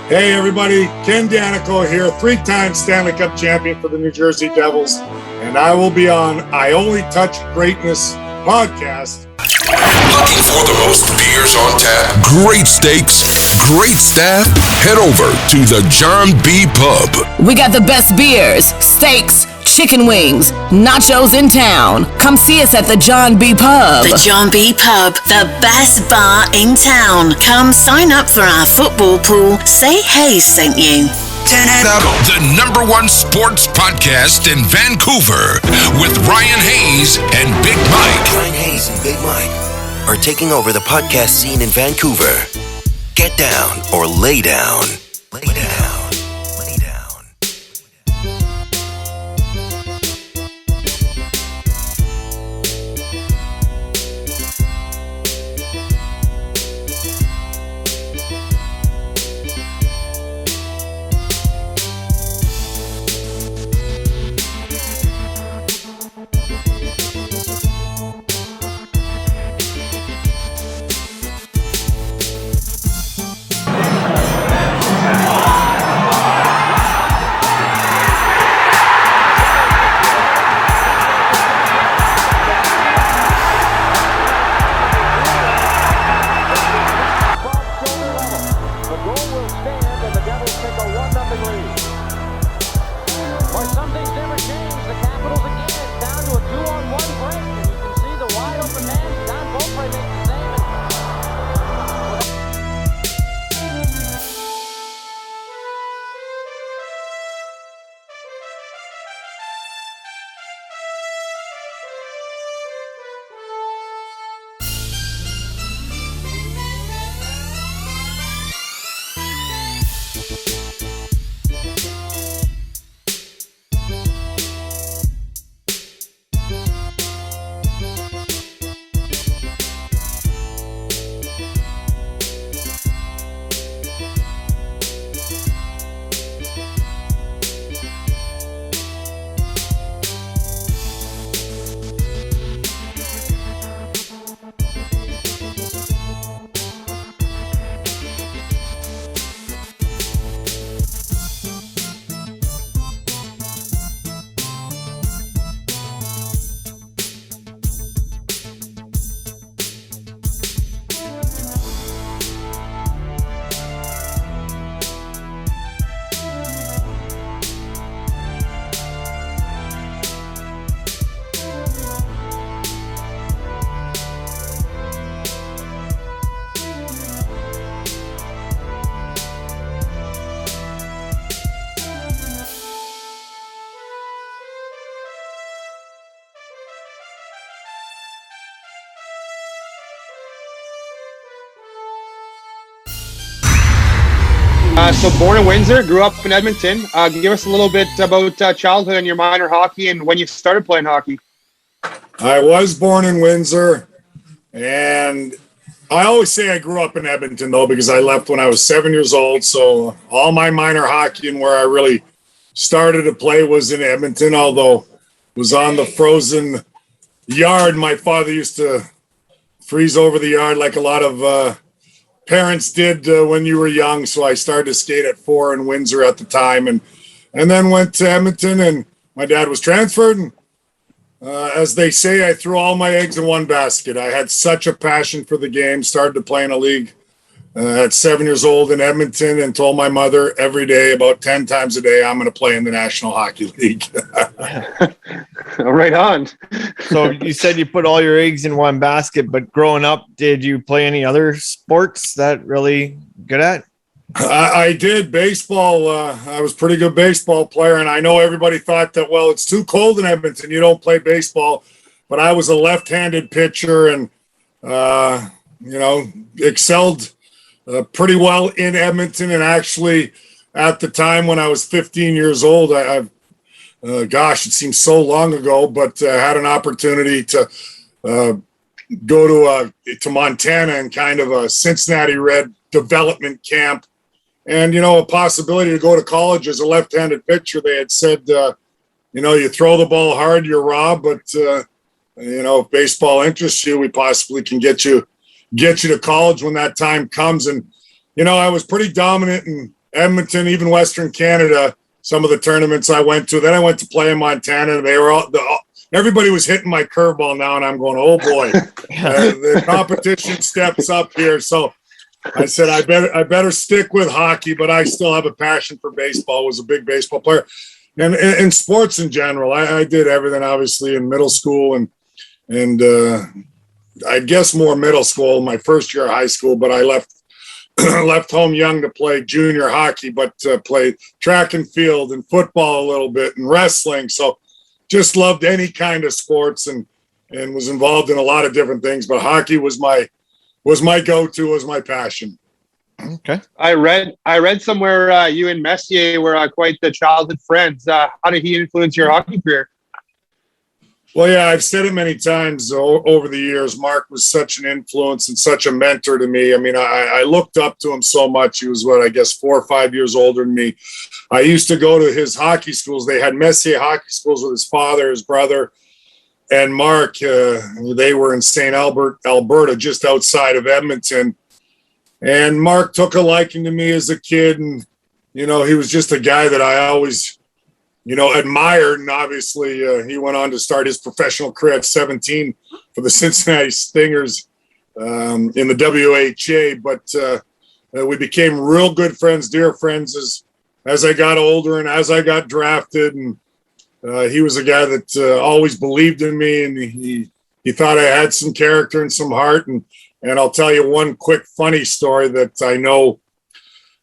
Hey everybody, Ken Daneyko here, 3-time Stanley Cup champion for the New Jersey Devils, and I will be on I Only Touch Greatness podcast. Looking for the most beers on tap? Great steaks, great staff? Head over to the John B. Pub. We got the best beers, steaks, chicken wings, nachos in town. Come see us at the John B. Pub. The John B. Pub, the best bar in town. Come sign up for our football pool. Say Hayes sent you. The #1 sports podcast in Vancouver with Ryan Hayes and Big Mike. Ryan Hayes and Big Mike are taking over the podcast scene in Vancouver. Get down or lay down. Lay down. So born in Windsor, grew up in Edmonton. Give us a little bit about childhood and your minor hockey and when you started playing hockey. I was born in Windsor, and I always say I grew up in Edmonton, though, because I left when I was 7 years old. So all my minor hockey and where I really started to play was in Edmonton, although it was on the frozen yard. My father used to freeze over the yard like a lot of parents did when you were young. So I started to skate at 4 in Windsor at the time, and then went to Edmonton, and my dad was transferred. And as they say, I threw all my eggs in one basket. I had such a passion for the game, started to play in a league at 7 years old in Edmonton, and told my mother every day, about 10 times a day, I'm going to play in the National Hockey League. Right on. So you said you put all your eggs in one basket, but growing up, did you play any other sports that really good at? I did baseball. I was a pretty good baseball player, and I know everybody thought that, well, it's too cold in Edmonton, you don't play baseball. But I was a left-handed pitcher and, excelled pretty well in Edmonton. And actually, at the time when I was 15 years old, it seems so long ago, but had an opportunity to go to Montana and kind of a Cincinnati Red development camp. And, a possibility to go to college as a left-handed pitcher. They had said, you throw the ball hard, you're Rob, but, if baseball interests you, we possibly can get you to college when that time comes. And, I was pretty dominant Edmonton, even Western Canada, some of the tournaments I went to. Then I went to play in Montana, and they were everybody was hitting my curveball now, and I'm going, oh boy, the competition steps up here. So I said, I better stick with hockey, but I still have a passion for baseball. I was a big baseball player, and sports in general. I did everything, obviously, in middle school and I guess more middle school, my first year of high school, but I left home young to play junior hockey, but played track and field and football a little bit and wrestling. So just loved any kind of sports and was involved in a lot of different things, but hockey was my go-to, was my passion. Okay. I read somewhere you and Messier were quite the childhood friends. How did he influence your hockey career? Well, yeah, I've said it many times over the years. Mark was such an influence and such a mentor to me. I mean, I looked up to him so much. He was, 4 or 5 years older than me. I used to go to his hockey schools. They had Messier hockey schools with his father, his brother, and Mark. They were in St. Albert, Alberta, just outside of Edmonton. And Mark took a liking to me as a kid. And, he was just a guy that I always admired. And obviously he went on to start his professional career at 17 for the Cincinnati Stingers in the WHA. But we became real good friends, dear friends, as I got older and as I got drafted. And he was a guy that always believed in me, and he thought I had some character and some heart. And I'll tell you one quick funny story that I know.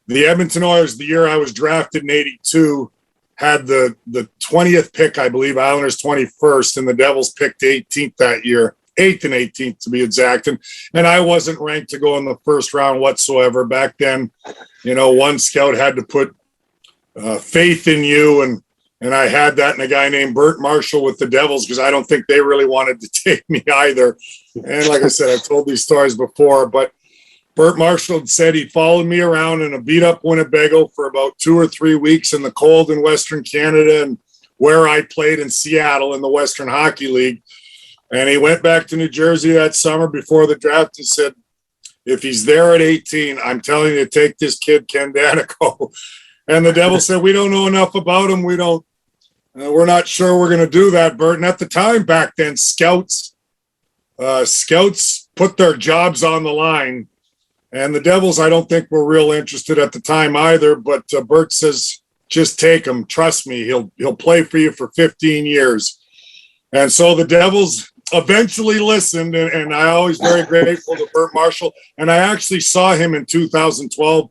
The Edmonton Oilers, the year I was drafted in 82, had the 20th pick, I believe, Islanders 21st, and the Devils picked 18th that year, 8th and 18th to be exact. And I wasn't ranked to go in the first round whatsoever. Back then, one scout had to put faith in you, and I had that in a guy named Bert Marshall with the Devils, because I don't think they really wanted to take me either. And like I said, I've told these stories before, but Bert Marshall said he followed me around in a beat-up Winnebago for about 2 or 3 weeks in the cold in Western Canada, and where I played in Seattle in the Western Hockey League. And he went back to New Jersey that summer before the draft and said, if he's there at 18, I'm telling you to take this kid, Ken Daneyko. And the Devils said, we don't know enough about him. We're not sure we're going to do that, Bert. And at the time back then, scouts put their jobs on the line. And the Devils, I don't think were real interested at the time either. But Bert says, just take him. Trust me, he'll play for you for 15 years. And so the Devils eventually listened, and I always very grateful to Bert Marshall. And I actually saw him in 2012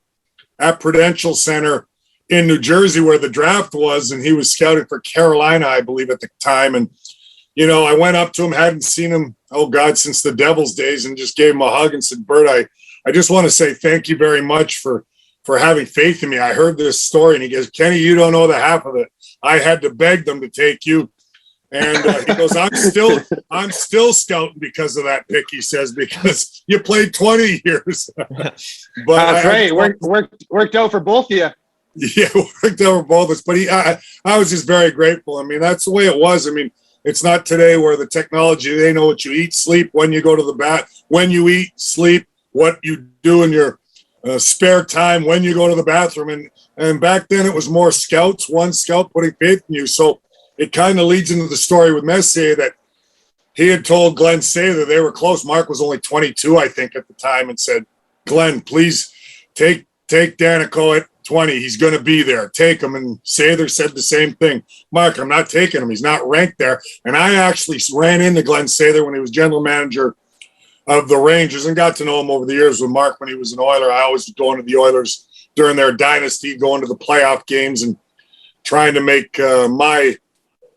at Prudential Center in New Jersey, where the draft was, and he was scouting for Carolina, I believe, at the time. And I went up to him, hadn't seen him, since the Devils days, and just gave him a hug and said, Bert, I just want to say thank you very much for having faith in me. I heard this story. And he goes, Kenny, you don't know the half of it. I had to beg them to take you. And he goes, I'm still scouting because of that pick, he says, because you played 20 years. But that's right. Worked out for both of you. Yeah, worked out for both of us. But I was just very grateful. I mean, that's the way it was. I mean, it's not today where the technology, they know what you eat, sleep, when you go to the when you eat, sleep, what you do in your spare time, when you go to the bathroom. And back then it was more scouts, one scout putting faith in you. So it kind of leads into the story with Messier that he had told Glenn Sather they were close. Mark was only 22, I think, at the time, and said, Glenn, please take Daneyko at 20. He's going to be there. Take him. And Sather said the same thing. Mark, I'm not taking him. He's not ranked there. And I actually ran into Glenn Sather when he was general manager of the Rangers and got to know him over the years with Mark when he was an Oiler. I always was going to the Oilers during their dynasty, going to the playoff games and trying to make my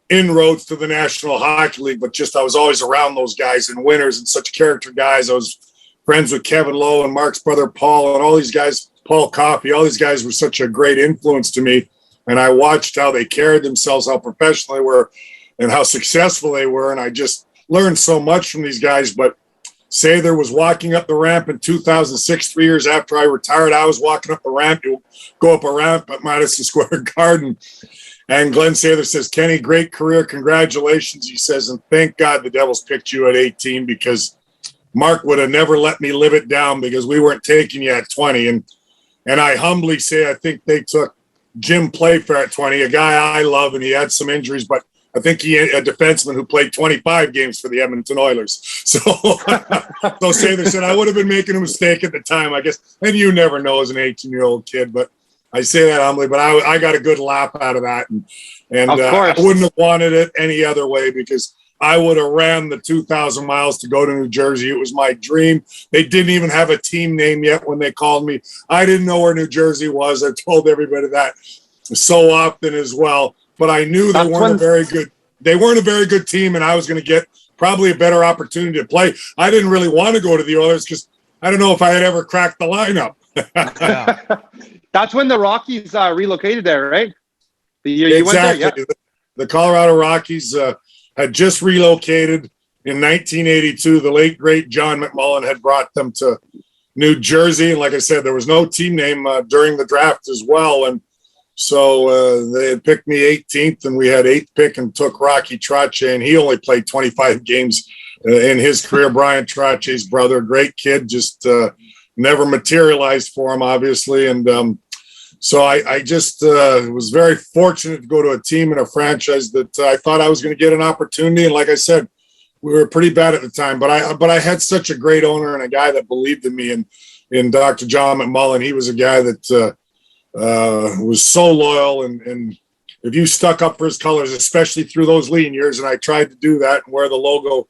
inroads to the National Hockey League. But I was always around those guys and winners and such character guys. I was friends with Kevin Lowe and Mark's brother Paul and all these guys, Paul Coffey. All these guys were such a great influence to me. And I watched how they carried themselves, how professional they were, and how successful they were. And I just learned so much from these guys. But Sather was walking up the ramp in 2006, 3 years after I retired. I was walking up the ramp. You go up a ramp at Madison Square Garden. And Glenn Sather says, Kenny, great career. Congratulations. He says, and thank God the Devils picked you at 18, because Mark would have never let me live it down, because we weren't taking you at 20. And And I humbly say I think they took Jim Playfair at 20, a guy I love, and he had some injuries, but I think he a defenseman who played 25 games for the Edmonton Oilers. So, so say they said I would have been making a mistake at the time, I guess. And you never know as an 18-year-old kid, but I say that humbly. But I got a good laugh out of that, and I wouldn't have wanted it any other way because I would have ran the 2,000 miles to go to New Jersey. It was my dream. They didn't even have a team name yet when they called me. I didn't know where New Jersey was. I told everybody that so often as well. But I knew they weren't a very good. They weren't a very good team, and I was going to get probably a better opportunity to play. I didn't really want to go to the Oilers because I don't know if I had ever cracked the lineup. That's when the Rockies relocated there, right? The year you went there, yeah. The Colorado Rockies had just relocated in 1982. The late, great John McMullen had brought them to New Jersey. And like I said, there was no team name during the draft as well. And so they had picked me 18th, and we had 8th pick and took Rocky Trache, and he only played 25 games in his career. Brian Trache's brother, great kid, just never materialized for him, obviously. And so I just was very fortunate to go to a team and a franchise that I thought I was going to get an opportunity. And like I said, we were pretty bad at the time, but I had such a great owner and a guy that believed in me. And in Dr. John McMullen, he was a guy that was so loyal. And if you stuck up for his colors, especially through those lean years, and I tried to do that and wear the logo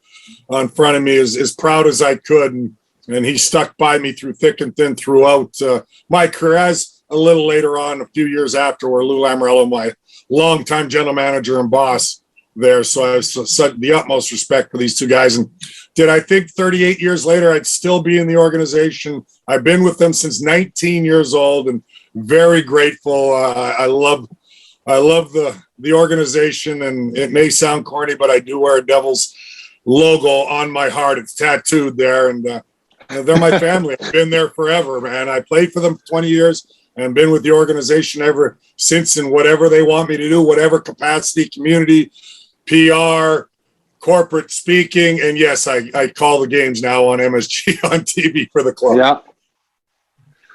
on front of me as proud as I could. And he stuck by me through thick and thin throughout my career, as a little later on, a few years after, where Lou Lamoriello, my longtime general manager and boss there. So I have the utmost respect for these two guys. And did I think 38 years later I'd still be in the organization? I've been with them since 19 years old and very grateful. I love the organization, and it may sound corny, but I do wear a Devils logo on my heart. It's tattooed there, and they're my family. I've been there forever, man. I played for them for 20 years. And been with the organization ever since in whatever they want me to do, whatever capacity, community, PR, corporate speaking. And yes, I call the games now on MSG on TV for the club. Yeah.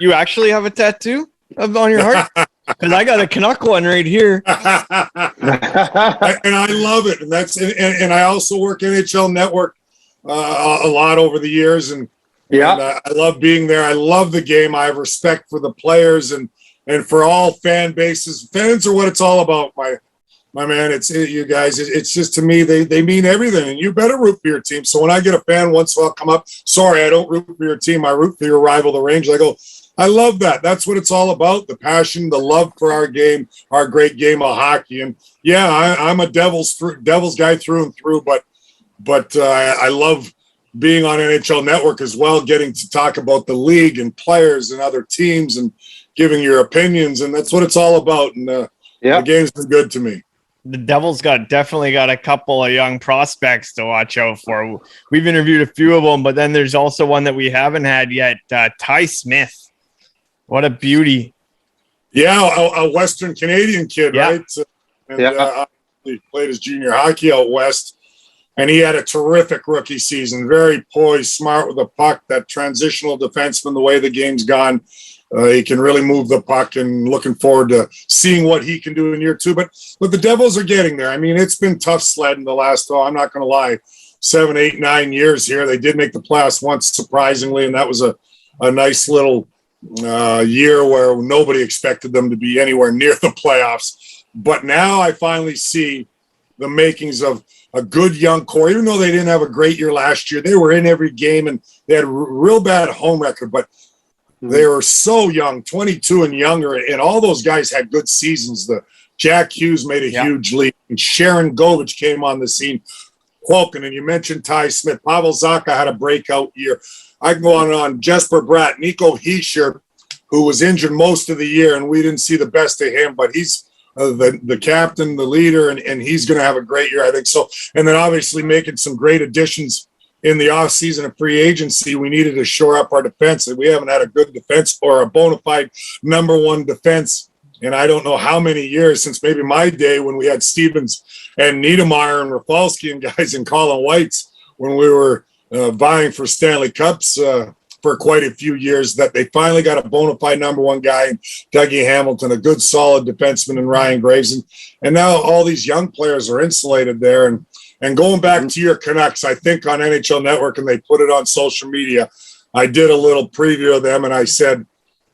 You actually have a tattoo on your heart? Because I got a Canuck one right here. And I love it. And I also work NHL Network a lot over the years. And I love being there. I love the game. I have respect for the players and for all fan bases. Fans are what it's all about, my man. It's you guys. It's just, to me, they mean everything, and you better root for your team. So when I get a fan once in a while come up, sorry, I don't root for your team. I root for your rival, the Rangers. I go, I love that. That's what it's all about. The passion, the love for our game, our great game of hockey. And yeah, I'm a Devils guy through and through, but I love being on NHL Network as well, getting to talk about the league and players and other teams and giving your opinions. And that's what it's all about. And the game's been good to me. The Devils definitely got a couple of young prospects to watch out for. We've interviewed a few of them, but then there's also one that we haven't had yet, Ty Smith. What a beauty. Yeah, a Western Canadian kid, right? And he played his junior hockey out west. And he had a terrific rookie season, very poised, smart with the puck, that transitional defenseman, the way the game's gone. He can really move the puck, and looking forward to seeing what he can do in year two. But the Devils are getting there. I mean, it's been tough sledding the last, I'm not going to lie, 7, 8, 9 years here. They did make the playoffs once, surprisingly, and that was a nice little year where nobody expected them to be anywhere near the playoffs. But now I finally see the makings of a good young core. Even though they didn't have a great year last year, they were in every game, and they had a real bad home record, but they were so young, 22 and younger, and all those guys had good seasons. The Jack Hughes made a huge leap, and Sharon Govich came on the scene. Quoken, and you mentioned Ty Smith. Pavel Zacha had a breakout year. I can go on and on. Jesper Bratt, Nico Hischier, who was injured most of the year, and we didn't see the best of him, but he's the captain, the leader, and he's going to have a great year, I think so. And then obviously making some great additions in the offseason of free agency. We needed to shore up our defense, and we haven't had a good defense or a bona fide number one defense in I don't know how many years, since maybe my day when we had Stevens and Niedermeyer and Rafalski and guys and Colin Whites when we were vying for Stanley Cups for quite a few years, that they finally got a bona fide number one guy in Dougie Hamilton, a good solid defenseman in Ryan Graves. And now all these young players are insulated there. And going back to your Canucks, I think on NHL Network, and they put it on social media, I did a little preview of them, and I said,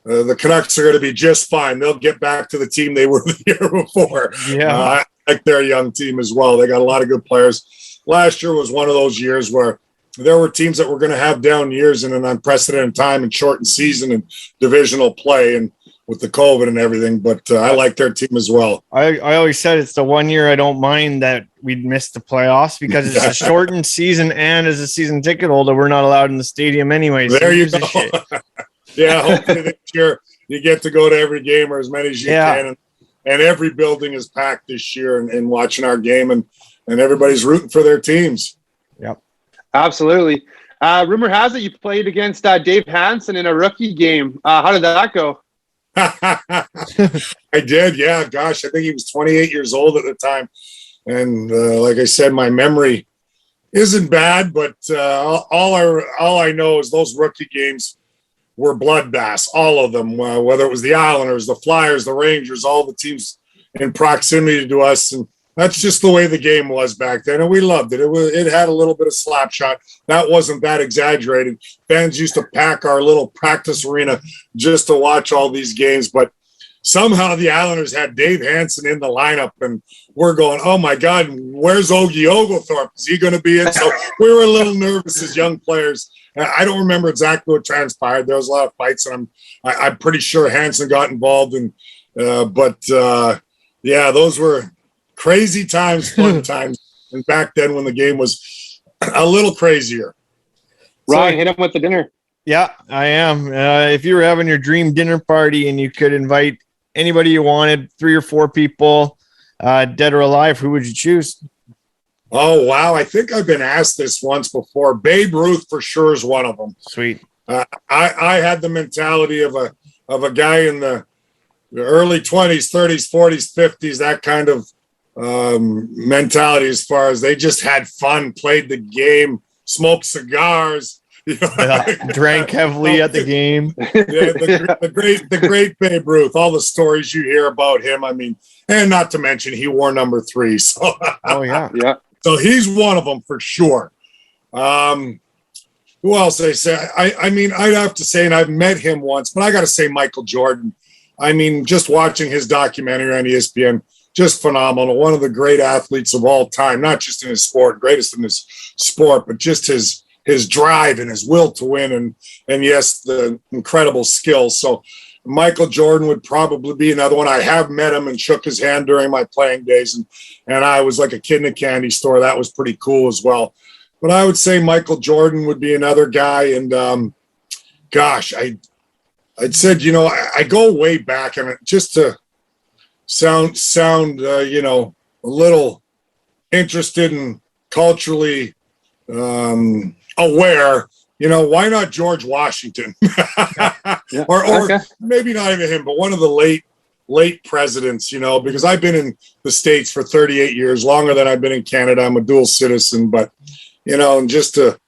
the Canucks are going to be just fine. They'll get back to the team they were the year before. Yeah. I like their young team as well. They got a lot of good players. Last year was one of those years where there were teams that were going to have down years in an unprecedented time and shortened season and divisional play and with the COVID and everything. But I like their team as well. I always said it's the 1 year I don't mind that we'd missed the playoffs because it's a shortened season, and as a season ticket holder, we're not allowed in the stadium anyway. So there you go. Yeah, hopefully this year you get to go to every game or as many as you can. And every building is packed this year and watching our game, and everybody's rooting for their teams. Yep. Absolutely. Rumor has it you played against Dave Hansen in a rookie game. How did that go? I did, yeah. Gosh, I think he was 28 years old at the time. And like I said, my memory isn't bad, but all I know is those rookie games were bloodbaths, all of them, whether it was the Islanders, the Flyers, the Rangers, all the teams in proximity to us. And that's just the way the game was back then. And we loved it. It had a little bit of slap shot. That wasn't that exaggerated. Fans used to pack our little practice arena just to watch all these games. But somehow the Islanders had Dave Hansen in the lineup, and we're going, oh my God, where's Ogie Oglethorpe? Is he going to be in? So we were a little nervous as young players. I don't remember exactly what transpired. There was a lot of fights, and I'm pretty sure Hansen got involved. Yeah, those were crazy times, fun times. And back then when the game was a little crazier. Ryan, hit him with the dinner. Yeah, I am. If you were having your dream dinner party and you could invite anybody you wanted, 3 or 4 people, dead or alive, who would you choose? Oh, wow. I think I've been asked this once before. Babe Ruth for sure is one of them. Sweet. I had the mentality of a guy in the early 20s, 30s, 40s, 50s, that kind of mentality, as far as they just had fun, played the game, smoked cigars, drank heavily at the game. The great Babe Ruth, all the stories you hear about him. I mean, and not to mention he wore number 3. So oh yeah. So he's one of them for sure. Who else I say? I mean, I'd have to say, and I've met him once, but I got to say Michael Jordan. I mean, just watching his documentary on ESPN, just phenomenal. One of the great athletes of all time, not just in his sport, greatest in his sport, but just his drive and his will to win, and yes, the incredible skills. So Michael Jordan would probably be another one. I have met him and shook his hand during my playing days, and I was like a kid in a candy store. That was pretty cool as well. But I would say Michael Jordan would be another guy. And gosh, I'd said, I go way back, and just to sound a little interested and culturally aware, why not George Washington? Yeah. or Okay. Maybe not even him, but one of the late presidents, because I've been in the States for 38 years, longer than I've been in Canada. I'm a dual citizen, but, and just to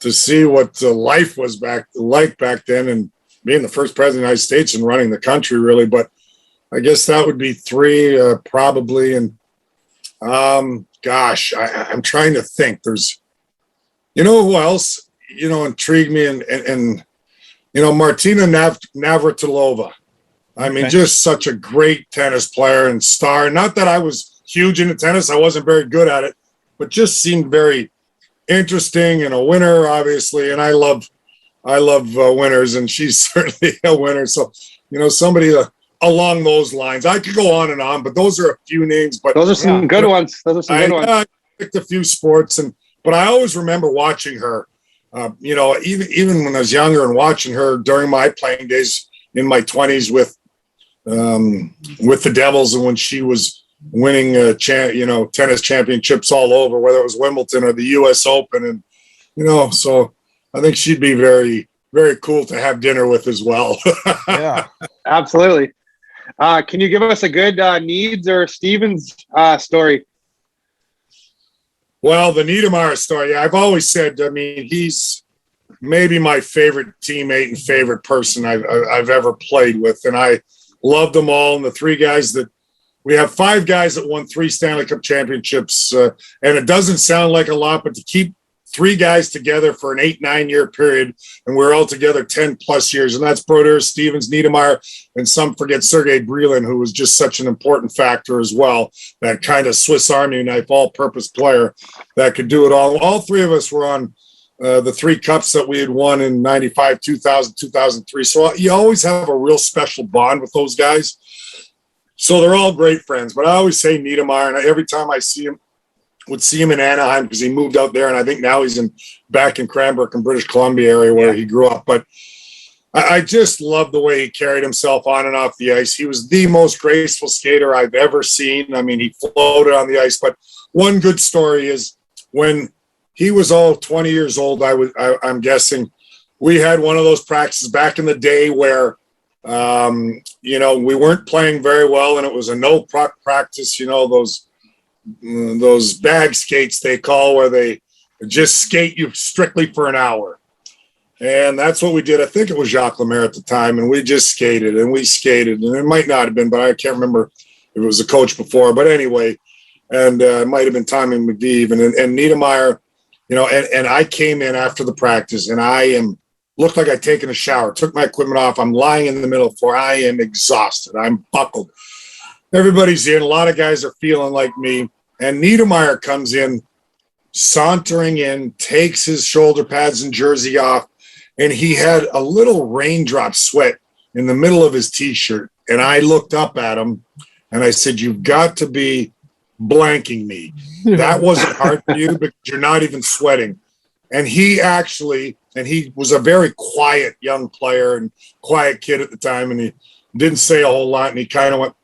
see what life was like back then, and being the first president of the United States and running the country, really. But I guess that would be 3 probably. And gosh, I'm trying to think. There's, who else, intrigued me, and Martina Navratilova. I mean, just such a great tennis player and star. Not that I was huge into tennis. I wasn't very good at it, but just seemed very interesting, and a winner, obviously. And I love winners, and she's certainly a winner. So, somebody along those lines. I could go on and on, but those are a few names. But those are some good ones. I picked a few sports, but I always remember watching her. Even when I was younger, and watching her during my playing days in my 20s with the Devils, and when she was winning tennis championships all over, whether it was Wimbledon or the U.S. Open, and so I think she'd be very, very cool to have dinner with as well. Yeah, absolutely. Can you give us a good Needs or Stevens story? Well, the Niedermayer story, I've always said, I mean, he's maybe my favorite teammate and favorite person I've ever played with. And I loved them all. And the three guys that we have 5 guys that won 3 Stanley Cup championships. And it doesn't sound like a lot, but to keep 3 guys together for an 8-9 year period, and we're all together 10 plus years. And that's Brodeur, Stevens, Niedermeyer, and some forget Sergei Brelin, who was just such an important factor as well. That kind of Swiss Army knife, all-purpose player that could do it all. All 3 of us were on the 3 cups that we had won in 95, 2000, 2003. So you always have a real special bond with those guys. So they're all great friends. But I always say Niedermeyer, and every time I see him, would see him in Anaheim because he moved out there, and I think now he's back in Cranbrook in British Columbia area where he grew up. But I just love the way he carried himself on and off the ice. He was the most graceful skater I've ever seen. I mean, he floated on the ice. But one good story is when he was 20 years old, I'm guessing, we had one of those practices back in the day where we weren't playing very well, and it was a no puck practice. Those bag skates they call, where they just skate you strictly for an hour. And that's what we did. I think it was Jacques Lemaire at the time, and we just skated and we skated. And it might not have been, but I can't remember if it was a coach before. But anyway, and it might have been Tommy McVie even. And Niedermeyer, and I came in after the practice, and looked like I'd taken a shower, took my equipment off. I'm lying in the middle of the floor. I am exhausted. I'm buckled. Everybody's in. A lot of guys are feeling like me. And Niedermeyer comes in, sauntering in, takes his shoulder pads and jersey off, and he had a little raindrop sweat in the middle of his T-shirt. And I looked up at him, and I said, "You've got to be blanking me. That wasn't hard for you because you're not even sweating." And he was a very quiet young player and quiet kid at the time, and he didn't say a whole lot, and he kind of went,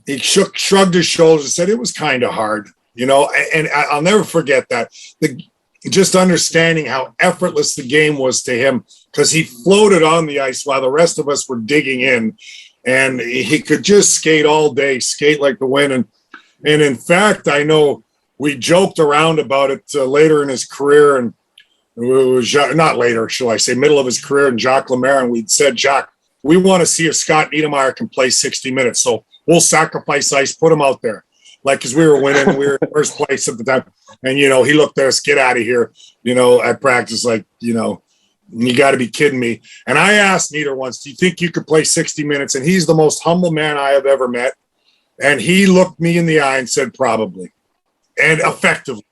he shrugged his shoulders and said it was kind of hard, and I'll never forget that. Just understanding how effortless the game was to him, because he floated on the ice while the rest of us were digging in, and he could just skate all day, skate like the wind. And in fact, I know we joked around about it later in his career, and it was not later, shall I say, middle of his career, and Jacques Lemaire, and we'd said, "Jacques, we want to see if Scott Niedermeyer can play 60 minutes. So we'll sacrifice ice, put him out there." Because we were winning, we were in first place at the time. And, he looked at us, "Get out of here," at practice, you got to be kidding me. And I asked Nieder once, "Do you think you could play 60 minutes? And he's the most humble man I have ever met. And he looked me in the eye and said, "Probably," and effectively.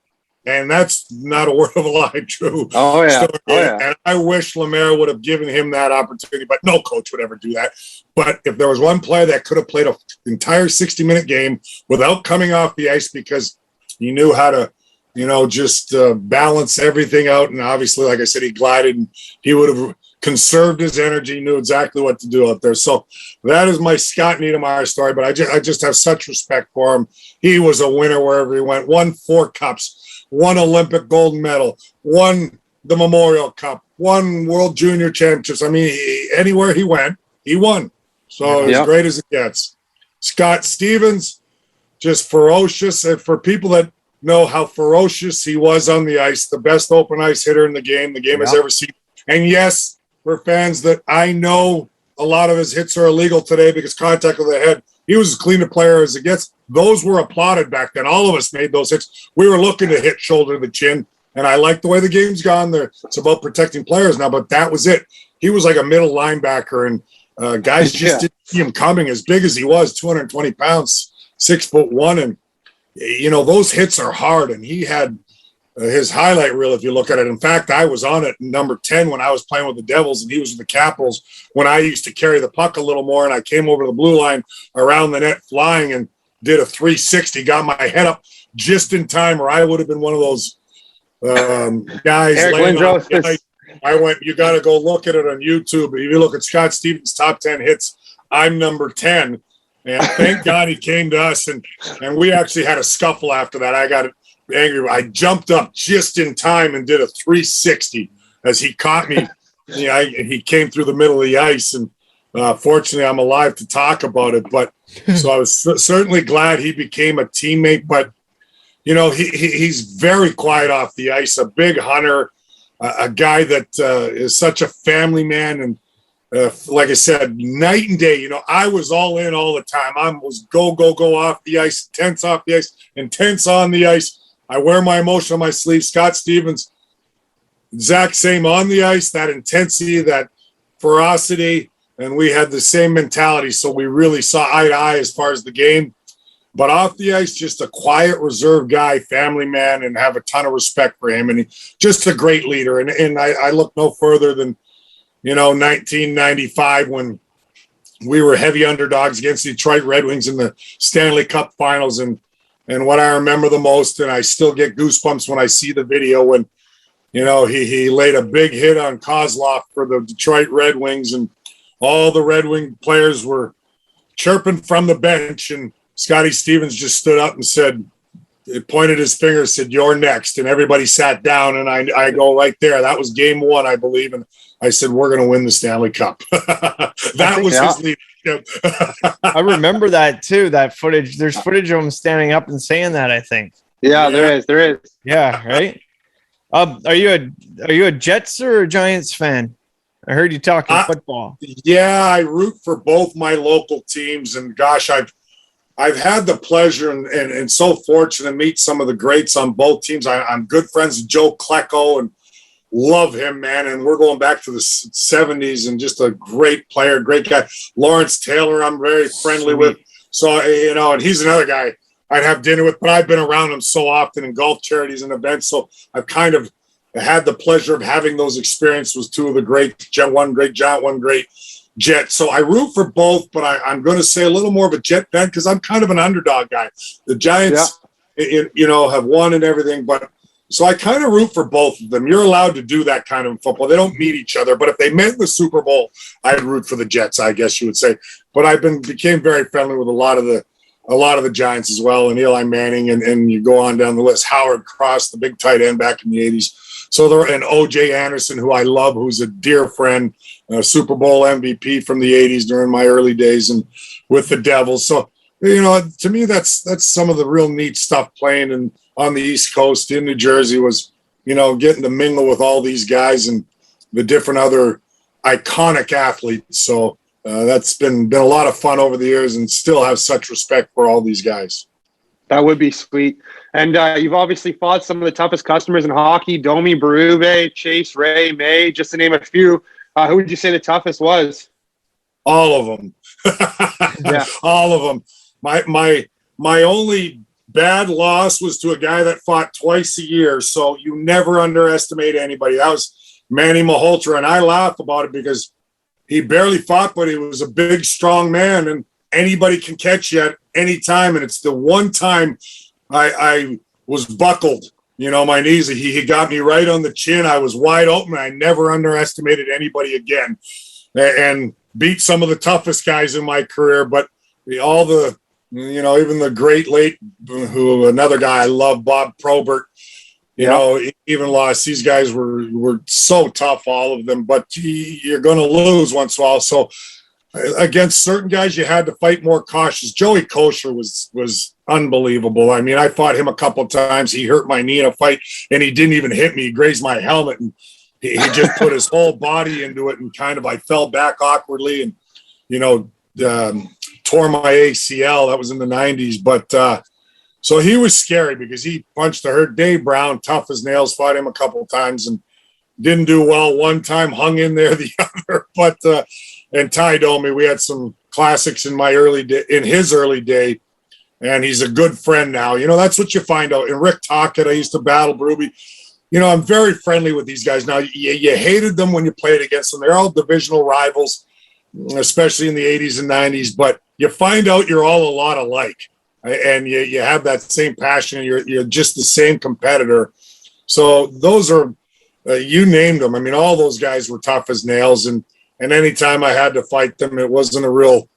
And that's not a word of a lie, true. Oh, yeah. And I wish Lemaire would have given him that opportunity, but no coach would ever do that. But if there was one player that could have played an entire 60-minute game without coming off the ice because he knew how to, just balance everything out. And obviously, like I said, he glided and he would have conserved his energy, knew exactly what to do out there. So that is my Scott Niedermeyer story. But I just have such respect for him. He was a winner wherever he went. Won 4 cups. Won Olympic gold medal, won the Memorial Cup, won World Junior Championships. I mean, anywhere he went, he won. So as great as it gets. Scott Stevens, just ferocious. And for people that know how ferocious he was on the ice, the best open ice hitter in the game has ever seen. And yes, for fans that I know, a lot of his hits are illegal today because contact with the head. He was as clean a player as it gets. Those were applauded back then. All of us made those hits. We were looking to hit shoulder to the chin, and I like the way the game's gone there. It's about protecting players now, but that was it. He was like a middle linebacker, and guys just didn't see him coming. As big as he was, 220 pounds, 6'1", and those hits are hard. And he had his highlight reel, if you look at it. In fact, I was on it number 10 when I was playing with the Devils, and he was with the Capitals when I used to carry the puck a little more, and I came over to the blue line around the net flying and did a 360, got my head up just in time, or I would have been one of those guys laying on the ice. I went, "You got to go look at it on YouTube. If you look at Scott Stevens' top 10 hits, I'm number 10. And thank God he came to us, and we actually had a scuffle after that. I got angry. I jumped up just in time and did a 360 as he caught me. He came through the middle of the ice, and fortunately, I'm alive to talk about it. But so I was certainly glad he became a teammate. But he's very quiet off the ice, a big hunter, a guy that is such a family man. And like I said, night and day, I was all in all the time. I was go off the ice, tense off the ice, intense on the ice. I wear my emotion on my sleeve. Scott Stevens, exact same on the ice, that intensity, that ferocity, and we had the same mentality. So we really saw eye to eye as far as the game. But off the ice, just a quiet, reserved guy, family man, and have a ton of respect for him. And just a great leader. And I look no further than, 1995 when we were heavy underdogs against the Detroit Red Wings in the Stanley Cup Finals. And what I remember the most, and I still get goosebumps when I see the video, when, he laid a big hit on Kozlov for the Detroit Red Wings, and all the Red Wing players were chirping from the bench, and Scotty Stevens just stood up and said, it pointed his finger, said, "You're next." And everybody sat down, and I go right there. That was game one, I believe. And I said, "We're going to win the Stanley Cup." That was his leadership. I remember that too, that footage. There's footage of him standing up and saying that, I think. Yeah, there is. Yeah, right? Are you a Jets or a Giants fan? I heard you talking football. Yeah, I root for both my local teams. And gosh, I've had the pleasure and so fortunate to meet some of the greats on both teams. I'm good friends with Joe Klecko and love him, man. And we're going back to the 70s, and just a great player, great guy. Lawrence Taylor, I'm very friendly with. So, and he's another guy I'd have dinner with, but I've been around him so often in golf charities and events. So I've kind of had the pleasure of having those experiences with two of the great, one great Giant, one great Jet. So I root for both, but I'm going to say a little more of a Jet fan because I'm kind of an underdog guy. The Giants, have won and everything, but so I kind of root for both of them. You're allowed to do that kind of football. They don't meet each other, but if they met in the Super Bowl, I'd root for the Jets, I guess you would say. But I became very friendly with a lot of the Giants as well, and Eli Manning, and you go on down the list. Howard Cross, the big tight end back in the 80s. So and O.J. Anderson, who I love, who's a dear friend, Super Bowl MVP from the 80s during my early days and with the Devils. So, to me, that's some of the real neat stuff playing and on the East Coast in New Jersey was, getting to mingle with all these guys and the different other iconic athletes. So that's been a lot of fun over the years, and still have such respect for all these guys. That would be sweet. And you've obviously fought some of the toughest customers in hockey: Domi, Berube, Chase, Ray, May, just to name a few. Who would you say the toughest was? All of them. Yeah. All of them. My only bad loss was to a guy that fought twice a year. So you never underestimate anybody. That was Manny Malhotra. And I laugh about it because he barely fought, but he was a big, strong man, and anybody can catch you at any time. And it's the one time I was buckled, my knees. He got me right on the chin. I was wide open. I never underestimated anybody again, and beat some of the toughest guys in my career. But all the, even the great late, another guy I love, Bob Probert, even lost. These guys were so tough, all of them, but you're going to lose once in a while. So against certain guys, you had to fight more cautious. Joey Kosher was unbelievable. I mean, I fought him a couple of times. He hurt my knee in a fight, and he didn't even hit me. He grazed my helmet, and he just put his whole body into it, and I fell back awkwardly and, tore my ACL. That was in the 90s. But so he was scary because he punched a hurt. Dave Brown, tough as nails, fought him a couple of times and didn't do well one time, hung in there the other. But and Ty Domi, we had some classics in his early day, and he's a good friend now. That's what you find out. And Rick Tocchet, I used to battle Berube. I'm very friendly with these guys now. You hated them when you played against them. They're all divisional rivals, especially in the 80s and 90s. But you find out you're all a lot alike, and you have that same passion. And you're just the same competitor. So those are you named them. I mean, all those guys were tough as nails, and anytime I had to fight them, it wasn't a real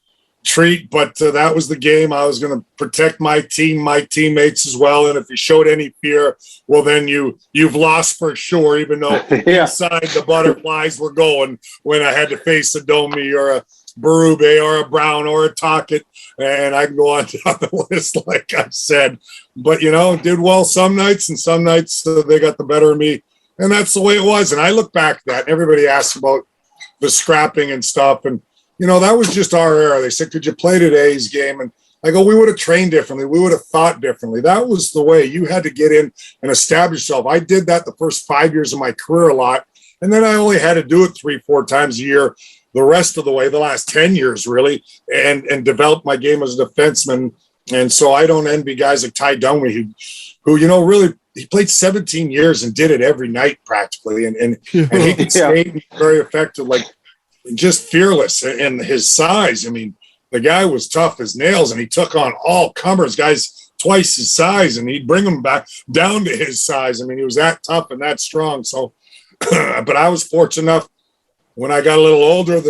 treat, but that was the game. I was going to protect my team, my teammates as well. And if you showed any fear, well, then you've lost for sure, even though inside the butterflies were going when I had to face a Domi or a Berube or a Brown or a Tocchet. And I can go on down the list, like I said. But, did well some nights, and some nights they got the better of me. And that's the way it was. And I look back at that, and everybody asks about the scrapping and stuff. And, that was just our era. They said, could you play today's game? And I go, we would have trained differently. We would have thought differently. That was the way. You had to get in and establish yourself. I did that the first 5 years of my career a lot. And then I only had to do it 3-4 times a year the rest of the way, the last 10 years, really, and develop my game as a defenseman. And so I don't envy guys like Ty Dunway, who really, he played 17 years and did it every night practically. And he could skate and be very effective, like just fearless. And his size, I mean, the guy was tough as nails, and he took on all comers, guys twice his size, and he'd bring them back down to his size. I mean, he was that tough and that strong. So, but I was fortunate enough when I got a little older,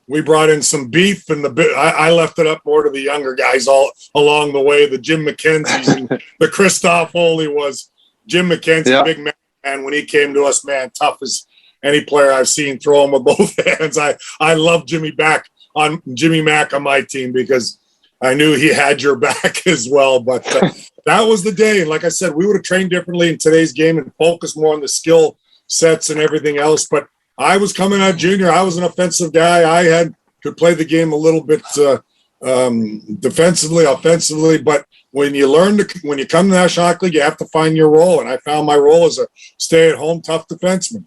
we brought in some beef, and I left it up more to the younger guys all along the way. The Jim McKenzie's and the Christoph Foley was Jim McKenzie, big man. When he came to us, man, tough as any player I've seen, throw him with both hands. I love Jimmy Mack on my team because I knew he had your back as well. But that was the day. And like I said, we would have trained differently in today's game and focused more on the skill sets and everything else. But I was coming out junior. I was an offensive guy. Could play the game a little bit defensively, offensively. But when you come to the National Hockey League, you have to find your role. And I found my role as a stay-at-home, tough defenseman.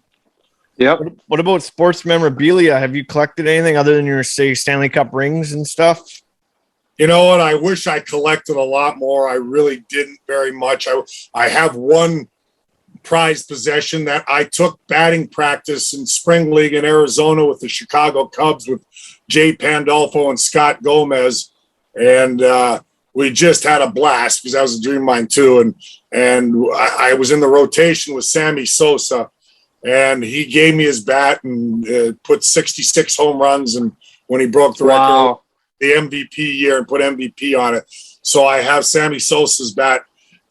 Yep. What about sports memorabilia? Have you collected anything other than your, say, Stanley Cup rings and stuff? You know what? I wish I collected a lot more. I really didn't very much. I have one prized possession that I took batting practice in spring league in Arizona with the Chicago Cubs with Jay Pandolfo and Scott Gomez. And we just had a blast because that was a dream of mine too. And I was in the rotation with Sammy Sosa. And he gave me his bat and put 66 home runs. And when he broke the record, the MVP year, and put MVP on it. So I have Sammy Sosa's bat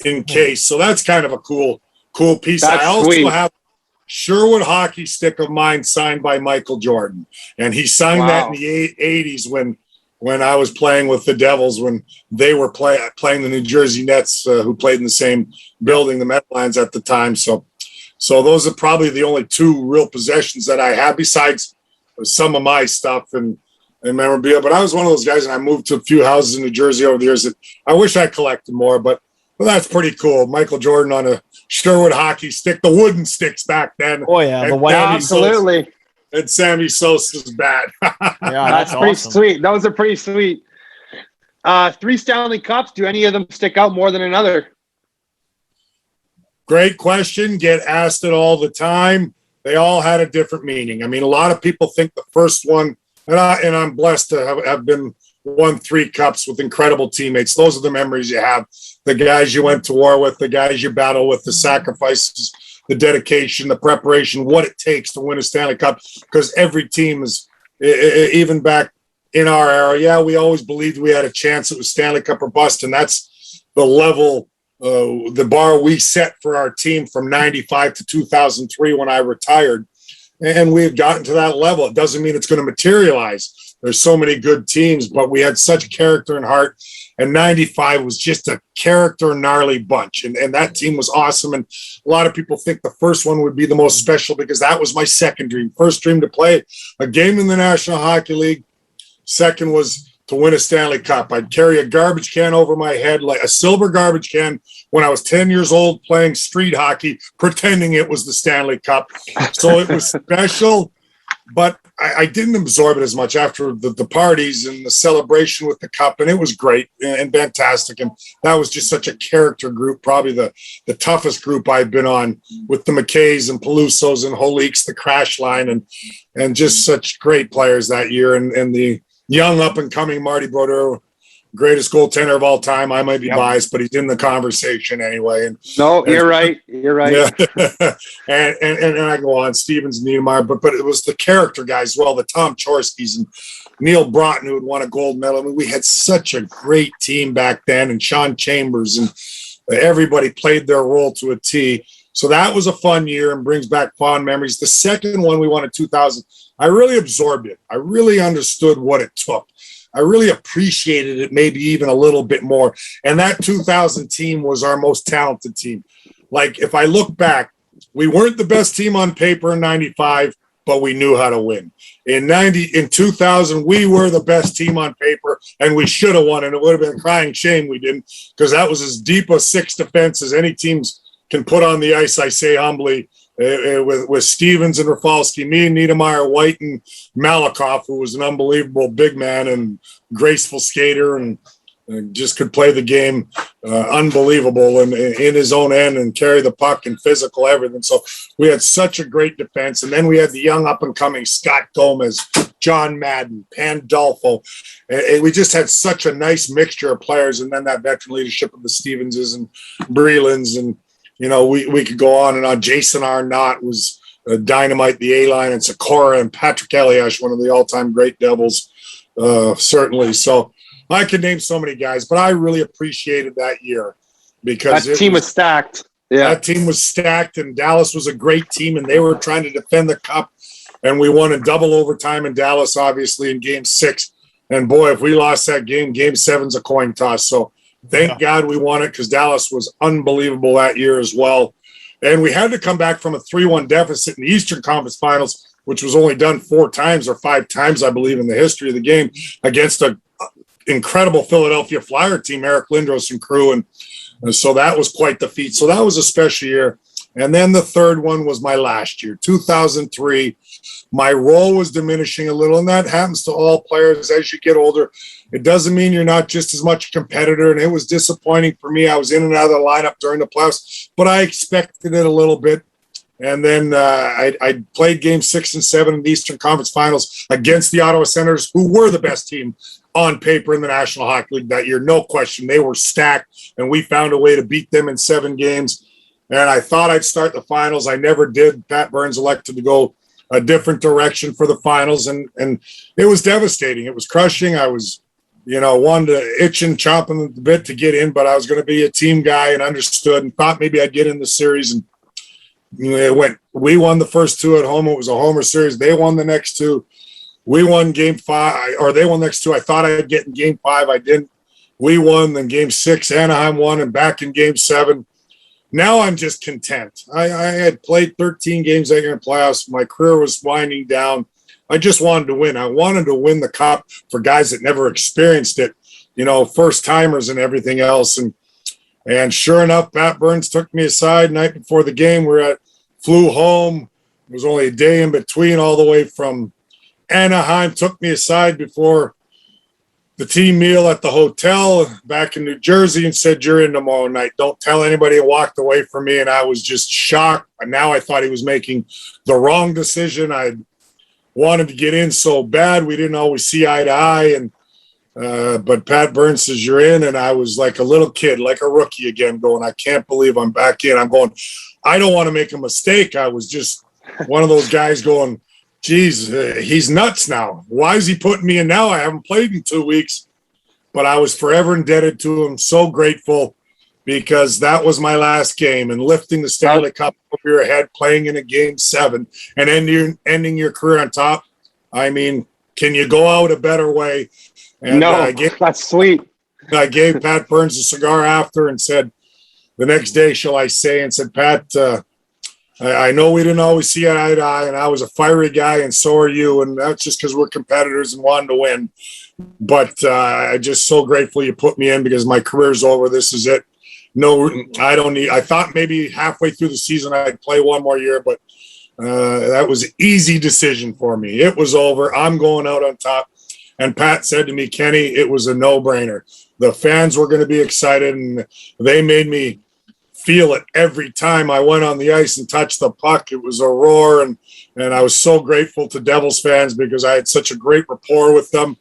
in case. So that's kind of a cool piece. That's I also sweet. have Sherwood hockey stick of mine signed by Michael Jordan. And he signed that in the 80s when I was playing with the Devils, when they were playing the New Jersey Nets, who played in the same building, the Meadowlands at the time. So those are probably the only two real possessions that I have besides some of my stuff and memorabilia. But I was one of those guys, and I moved to a few houses in New Jersey over the years that I wish I collected more, but that's pretty cool. Michael Jordan on a Sherwood hockey stick, the wooden sticks back then. Oh, yeah, the white. Absolutely. And Sammy Sosa's bat. Yeah, that's pretty awesome. sweet. Those are pretty sweet. 3 Stanley Cups. Do any of them stick out more than another? Great question. Get asked it all the time. They all had a different meaning. I mean, a lot of people think the first one, and I'm blessed to have been won 3 cups with incredible teammates. Those are the memories you have. The guys you went to war with, the guys you battle with, the sacrifices, the dedication, the preparation, what it takes to win a Stanley Cup. Because every team is, even back in our era, we always believed we had a chance. It was Stanley Cup or bust, and that's the level, the bar we set for our team from 95 to 2003 when I retired. And we've gotten to that level. It doesn't mean it's going to materialize. There's so many good teams, but we had such character and heart. And 95 was just a character gnarly bunch. And that team was awesome. And a lot of people think the first one would be the most special because that was my second dream. First dream to play a game in the National Hockey League. Second was to win a Stanley Cup. I'd carry a garbage can over my head, like a silver garbage can, when I was 10 years old playing street hockey, pretending it was the Stanley Cup. So it was special, but I didn't absorb it as much after the parties and the celebration with the cup. And it was great and fantastic. And that was just such a character group, probably the toughest group I've been on, with the McKays and Pelusos and Holiks, the Crash Line, and just such great players that year. And the young up-and-coming Marty Brodeur, greatest goaltender of all time. I might be biased, but he's in the conversation anyway. You're right. You're right. Yeah. and I go on, Stevens, Niedermeyer, but it was the character guys as well, the Tom Chorskys and Neil Broughton, who had won a gold medal. I mean, we had such a great team back then, and Sean Chambers, and everybody played their role to a T. So that was a fun year and brings back fond memories. The second one we won in 2000, I really absorbed it. I really understood what it took. I really appreciated it, maybe even a little bit more. And that 2000 team was our most talented team. Like, if I look back, we weren't the best team on paper in 95, but we knew how to win. In 2000, we were the best team on paper, and we should have won, and it would have been a crying shame we didn't, because that was as deep a six defense as any teams can put on the ice, I say humbly, with Stevens and Rafalski, me and Niedermeyer, White, and Malakoff, who was an unbelievable big man and graceful skater and just could play the game unbelievable and in his own end and carry the puck and physical everything. So we had such a great defense. And then we had the young up-and-coming Scott Gomez, John Madden, Pandolfo. And we just had such a nice mixture of players. And then that veteran leadership of the Stevenses and Brelands. And, you know, we could go on and on. Jason Arnott was dynamite, the A-line, and Sikora and Patrick Eliash, one of the all-time great Devils, certainly. So I could name so many guys, but I really appreciated that year because that team was stacked. Yeah, that team was stacked, and Dallas was a great team, and they were trying to defend the cup, and we won in double overtime in Dallas, obviously, in Game 6. And, boy, if we lost that game, Game 7's a coin toss. So thank God we won it because Dallas was unbelievable that year as well. And we had to come back from a 3-1 deficit in the Eastern Conference Finals, which was only done 4 times or 5 times, I believe, in the history of the game against a incredible Philadelphia Flyer team, Eric Lindros and crew. And so that was quite the feat. So that was a special year. And then the third one was my last year, 2003. My role was diminishing a little, and that happens to all players as you get older. It doesn't mean you're not just as much a competitor, and it was disappointing for me. I was in and out of the lineup during the playoffs, but I expected it a little bit. And then I played Game 6 and 7 in the Eastern Conference Finals against the Ottawa Senators, who were the best team on paper in the National Hockey League that year. No question. They were stacked, and we found a way to beat them in 7 games. And I thought I'd start the finals. I never did. Pat Burns elected to go a different direction for the finals, and it was devastating. It was crushing. I was, wanted to itch and chomping at the bit to get in, but I was going to be a team guy and understood and thought maybe I'd get in the series. And it went. We won the first 2 at home. It was a homer series. They won the next 2. We won Game 5, or they won the next 2. I thought I'd get in Game 5. I didn't. We won. Then Game 6, Anaheim won, and back in Game 7. Now I'm just content. I had played 13 games that year in playoffs. My career was winding down. I just wanted to win. I wanted to win the cup for guys that never experienced it, first timers and everything else. And sure enough, Pat Burns took me aside night before the game. Flew home. It was only a day in between, all the way from Anaheim. Took me aside before the team meal at the hotel back in New Jersey and said, "You're in tomorrow night. Don't tell anybody." He walked away from me, and I was just shocked. And now I thought he was making the wrong decision. I wanted to get in so bad. We didn't always see eye to eye. But Pat Burns says, "You're in." And I was like a little kid, like a rookie again, going, "I can't believe I'm back in." I'm going, I don't want to make a mistake. I was just one of those guys going, geez, he's nuts now. Why is he putting me in now? I haven't played in 2 weeks. But I was forever indebted to him, so grateful, because that was my last game. And lifting the Stanley Cup over your head, playing in a Game 7, and ending your career on top. I mean, can you go out a better way? And no, that's sweet. I gave Pat Burns a cigar after and said, the next day, shall I say, and said, "Pat, I know we didn't always see eye to eye, and I was a fiery guy, and so are you, and that's just because we're competitors and wanting to win. But I'm just so grateful you put me in because my career's over. This is it. No, I don't need. I thought maybe halfway through the season I'd play one more year, but that was an easy decision for me. It was over. I'm going out on top." And Pat said to me, "Kenny, it was a no-brainer. The fans were going to be excited, and they made me feel it every time I went on the ice and touched the puck. It was a roar, and I was so grateful to Devils fans because I had such a great rapport with them.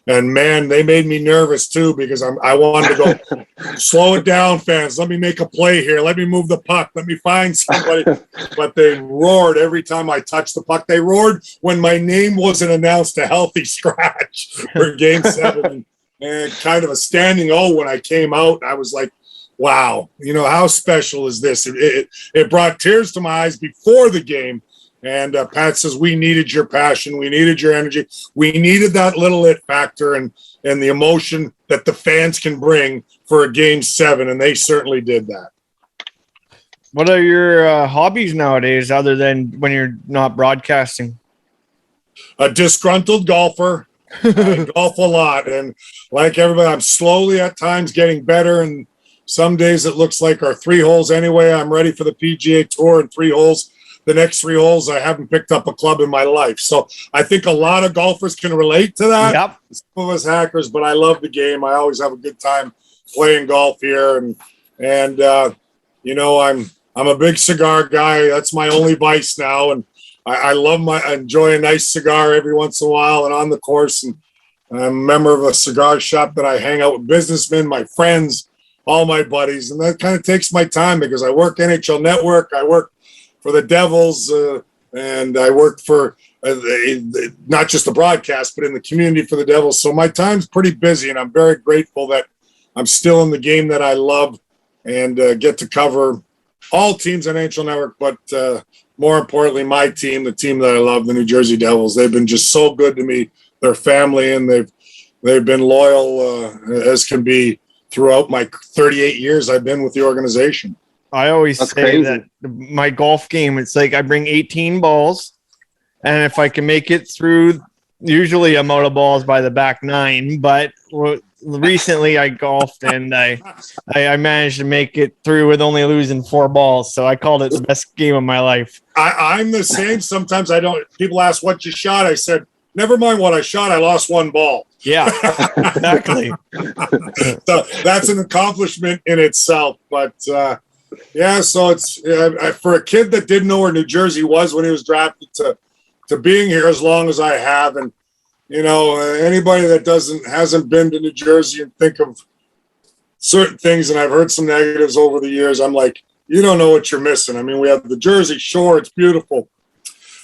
And, man, they made me nervous, too, because I wanted to go, slow it down, fans. Let me make a play here. Let me move the puck. Let me find somebody." But they roared every time I touched the puck. They roared when my name wasn't announced a healthy scratch for Game 7. And kind of a standing O when I came out. I was like, wow, how special is this? It brought tears to my eyes before the game. And Pat says, "We needed your passion. We needed your energy. We needed that little it factor and the emotion that the fans can bring for a Game 7." And they certainly did that. What are your hobbies nowadays other than when you're not broadcasting? A disgruntled golfer. I golf a lot, and like everybody, I'm slowly at times getting better, and some days it looks like our 3 holes anyway. I'm ready for the PGA Tour in 3 holes. The next 3 holes, I haven't picked up a club in my life. So I think a lot of golfers can relate to that. Yep. Some of us hackers, but I love the game. I always have a good time playing golf here, and you know, I'm a big cigar guy. That's my only vice now, and I enjoy a nice cigar every once in a while and on the course. And I'm a member of a cigar shop that I hang out with businessmen, my friends, all my buddies, and that kind of takes my time because I work NHL Network, I work for the Devils, and I work for not just the broadcast, but in the community for the Devils. So my time's pretty busy, and I'm very grateful that I'm still in the game that I love and get to cover all teams on NHL Network, but more importantly, my team, the team that I love, the New Jersey Devils. They've been just so good to me, their family, and they've been loyal as can be throughout my 38 years I've been with the organization. I always That's say crazy. that my golf game, it's like I bring 18 balls, and if I can make it through, usually I'm out of balls by the back 9, but recently I golfed and I managed to make it through with only losing 4 balls. So I called it the best game of my life. I'm the same. Sometimes people ask what you shot. I said, never mind what I shot. I lost 1 ball. Yeah, exactly. So that's an accomplishment in itself. But yeah, so it's for a kid that didn't know where New Jersey was when he was drafted to being here as long as I have. And, you know, anybody that hasn't been to New Jersey and think of certain things, and I've heard some negatives over the years, I'm like, you don't know what you're missing. I mean, we have the Jersey Shore. It's beautiful.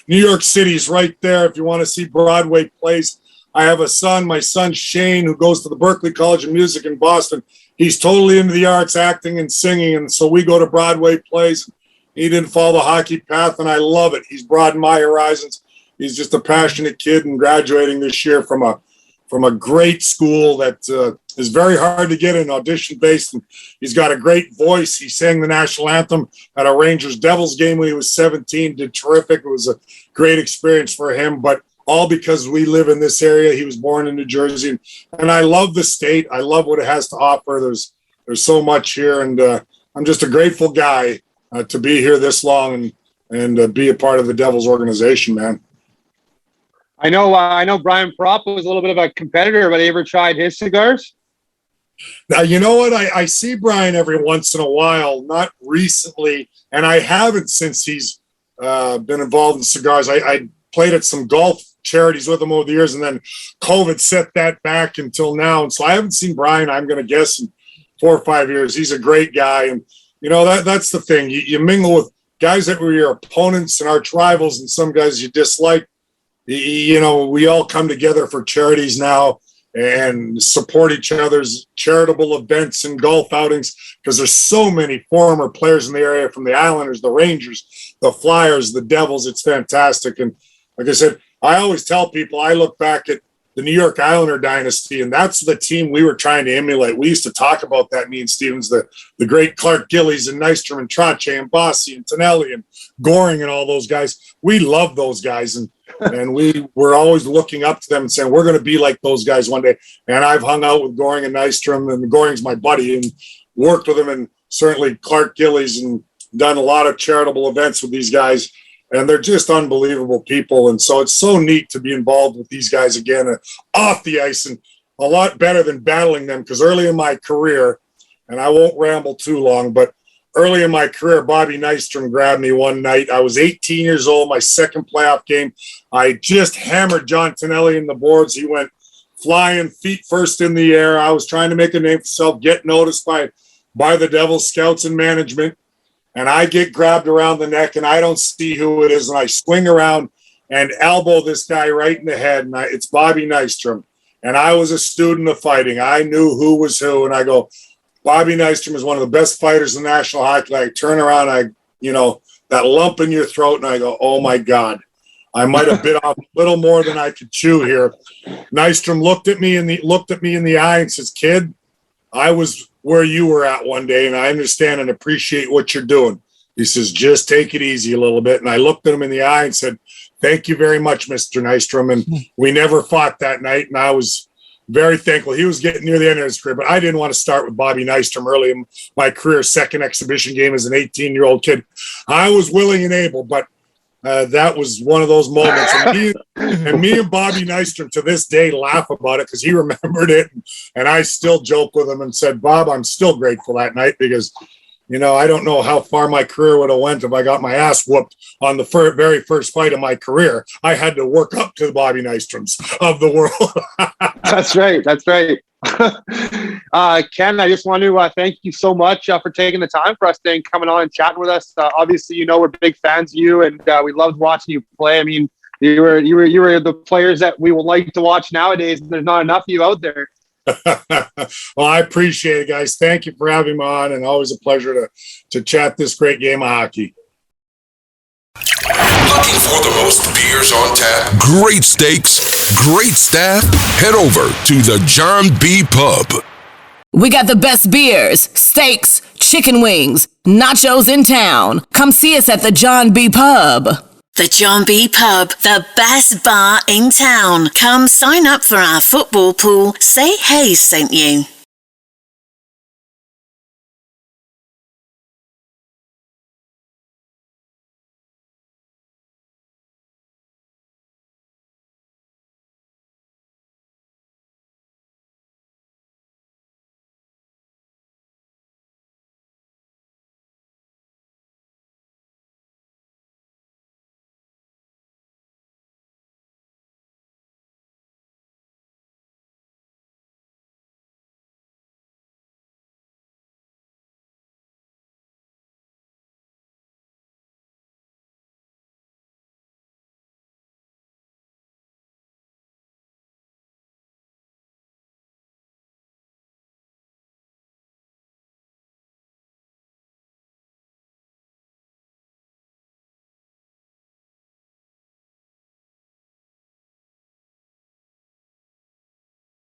New York City's right there. If you want to see Broadway plays, I have a son, my son Shane, who goes to the Berklee College of Music in Boston. He's totally into the arts, acting and singing, and so we go to Broadway plays. He didn't follow the hockey path, and I love it. He's broadened my horizons. He's just a passionate kid and graduating this year from a great school that is very hard to get in, audition-based. And he's got a great voice. He sang the national anthem at a Rangers-Devils game when he was 17, did terrific. It was a great experience for him, but all because we live in this area. He was born in New Jersey, and I love the state. I love what it has to offer. There's so much here, and I'm just a grateful guy to be here this long and be a part of the Devils organization, man. I know Brian Propp was a little bit of a competitor, but he ever tried his cigars? Now, you know what? I see Brian every once in a while, not recently, and I haven't since he's been involved in cigars. I played at some golf charities with him over the years, and then COVID set that back until now. And so I haven't seen Brian, I'm going to guess, in 4 or 5 years. He's a great guy. And, you know, that's the thing. You mingle with guys that were your opponents and arch rivals and some guys you dislike. You know, we all come together for charities now and support each other's charitable events and golf outings because there's so many former players in the area from the Islanders, the Rangers, the Flyers, the Devils. It's fantastic. And like I said, I always tell people I look back at the New York Islander dynasty, and that's the team we were trying to emulate. We used to talk about that, me and Stevens, the great Clark Gillies and Nystrom and Trottier and Bossy and Tonelli and Goring and all those guys. We love those guys, and we were always looking up to them and saying, we're going to be like those guys one day. And I've hung out with Goring and Nystrom, and Goring's my buddy, and worked with him, and certainly Clark Gillies, and done a lot of charitable events with these guys. And they're just unbelievable people. And so it's so neat to be involved with these guys again off the ice, and a lot better than battling them. Because early in my career, and I won't ramble too long, but early in my career, Bobby Nystrom grabbed me one night. I was 18 years old, my second playoff game. I just hammered John Tonelli in the boards. He went flying feet first in the air. I was trying to make a name for myself, get noticed by the Devils scouts and management. And I get grabbed around the neck, and I don't see who it is, and I swing around and elbow this guy right in the head, and it's Bobby Nystrom. And I was a student of fighting. I knew who was who, and I go, Bobby Nystrom is one of the best fighters in the National Hockey League. I turn around, that lump in your throat, and I go, oh, my God. I might have bit off a little more than I could chew here. Nystrom looked at me in the eye and says, kid, I was where you were at one day, and I understand and appreciate what you're doing. He says, just take it easy a little bit. And I looked at him in the eye and said, thank you very much, Mr. Nystrom. And we never fought that night. And I was very thankful. He was getting near the end of his career, but I didn't want to start with Bobby Nystrom early in my career, second exhibition game as an 18-year-old kid. I was willing and able, but that was one of those moments. And me and Bobby Nystrom to this day laugh about it because he remembered it. And I still joke with him and said, Bob, I'm still grateful that night because, you know, I don't know how far my career would have went if I got my ass whooped on the very first fight of my career. I had to work up to the Bobby Nystroms of the world. That's right. That's right. Ken, I just want to thank you so much for taking the time for us today and coming on and chatting with us. Obviously, you know, we're big fans of you, and we loved watching you play. I mean, you were the players that we would like to watch nowadays. There's not enough of you out there. Well, I appreciate it, guys. Thank you for having me on, and always a pleasure to chat this great game of hockey. Looking for the most beers on tap, great steaks, great staff? Head over to the John B. Pub. We got the best beers, steaks, chicken wings, nachos in town. Come see us at the John B. Pub. The John B. Pub, the best bar in town. Come sign up for our football pool. Say Hayes sent you.